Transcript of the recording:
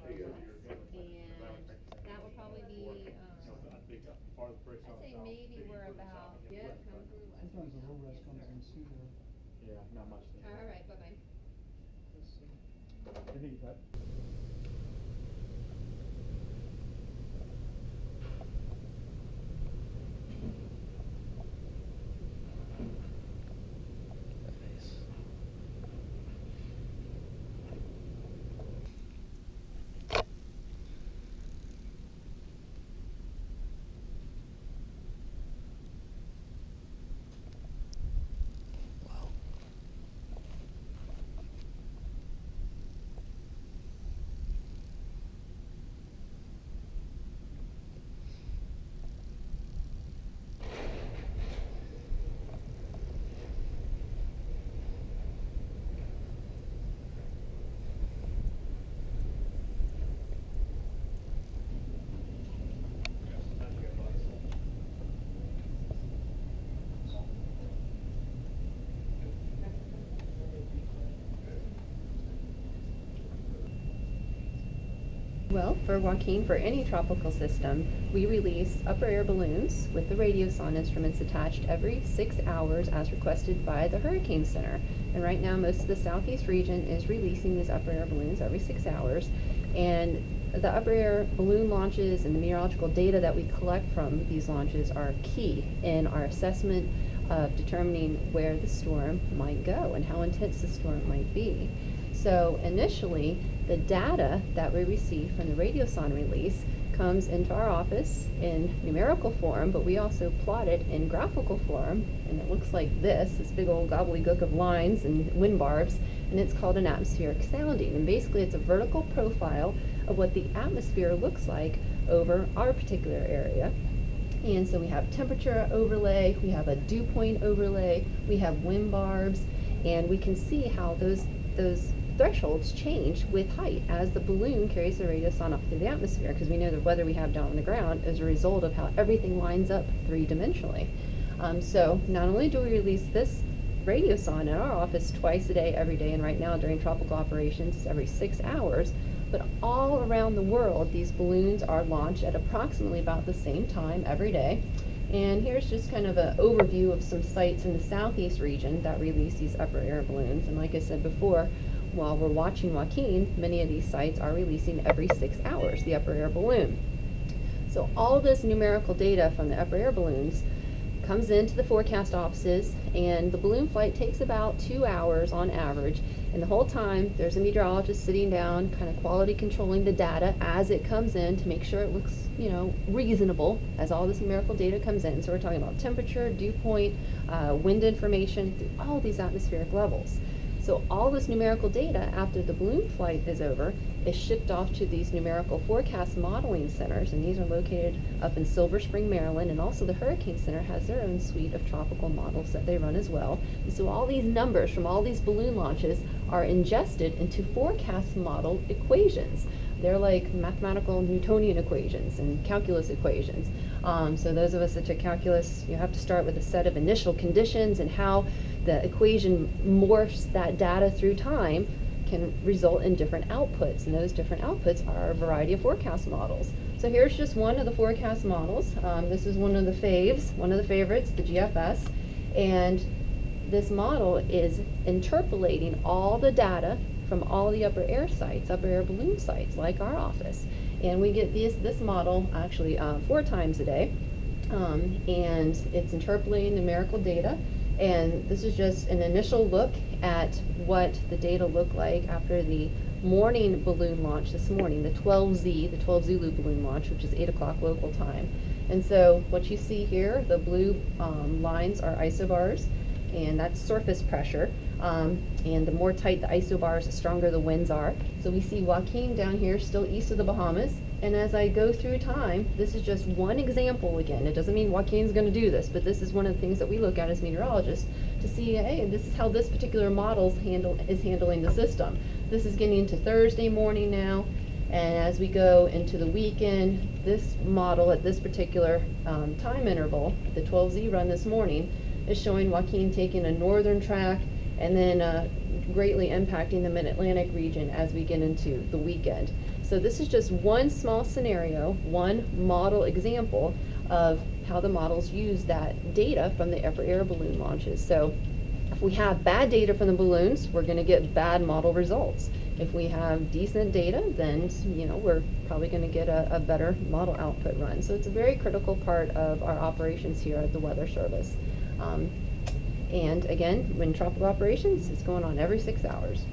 and that will probably be, I'd say maybe we're about, yeah, come through less. Sometimes the low res comes in sooner. Yeah, not much there. All right, bye-bye. I think that. Well, for Joaquin, for any tropical system, we release upper air balloons with the radiosonde instruments attached every 6 hours as requested by the Hurricane Center. And right now, most of the southeast region is releasing these upper air balloons every 6 hours. And the upper air balloon launches and the meteorological data that we collect from these launches are key in our assessment of determining where the storm might go and how intense the storm might be. So initially, the data that we receive from the radiosonde release comes into our office in numerical form, but we also plot it in graphical form, and it looks like this big old gobbledygook of lines and wind barbs, and it's called an atmospheric sounding. And basically it's a vertical profile of what the atmosphere looks like over our particular area. And so we have temperature overlay, we have a dew point overlay, we have wind barbs, and we can see how those thresholds change with height as the balloon carries the radiosonde up through the atmosphere, because we know the weather we have down on the ground is a result of how everything lines up three-dimensionally. So not only do we release this radiosonde in our office twice a day, every day, and right now during tropical operations it's every 6 hours, but all around the world these balloons are launched at approximately about the same time every day. And here's just kind of an overview of some sites in the southeast region that release these upper air balloons. And like I said before, while we're watching Joaquin, many of these sites are releasing every 6 hours the upper air balloon. So all this numerical data from the upper air balloons comes into the forecast offices, and the balloon flight takes about 2 hours on average. And the whole time there's a meteorologist sitting down, kind of quality controlling the data as it comes in to make sure it looks, reasonable as all this numerical data comes in. So we're talking about temperature, dew point, wind information through all these atmospheric levels. So all this numerical data after the balloon flight is over is shipped off to these numerical forecast modeling centers, and these are located up in Silver Spring, Maryland, and also the Hurricane Center has their own suite of tropical models that they run as well. And so all these numbers from all these balloon launches are ingested into forecast model equations. They're like mathematical Newtonian equations and calculus equations. So those of us that took calculus, you have to start with a set of initial conditions, and how the equation morphs that data through time can result in different outputs, and those different outputs are a variety of forecast models. So here's just one of the forecast models. This is one of the favorites, the GFS, and this model is interpolating all the data from all the upper air sites, upper air balloon sites, like our office. And we get this model actually 4 times a day, and it's interpolating numerical data. And this is just an initial look at what the data looked like after the morning balloon launch this morning, the 12Z, the 12 Zulu balloon launch, which is 8 o'clock local time. And so what you see here, the blue lines are isobars, and that's surface pressure. And the more tight the isobars, the stronger the winds are. So we see Joaquin down here, still east of the Bahamas. And as I go through time, this is just one example again. It doesn't mean Joaquin's going to do this, but this is one of the things that we look at as meteorologists to see, hey, this is how this particular model is handling the system. This is getting into Thursday morning now, and as we go into the weekend, this model at this particular time interval, the 12Z run this morning, is showing Joaquin taking a northern track and then greatly impacting the Mid-Atlantic region as we get into the weekend. So this is just one small scenario, one model example of how the models use that data from the upper air balloon launches. So if we have bad data from the balloons, we're going to get bad model results. If we have decent data, then we're probably going to get a better model output run. So it's a very critical part of our operations here at the Weather Service. And again, when tropical operations, it's going on every 6 hours.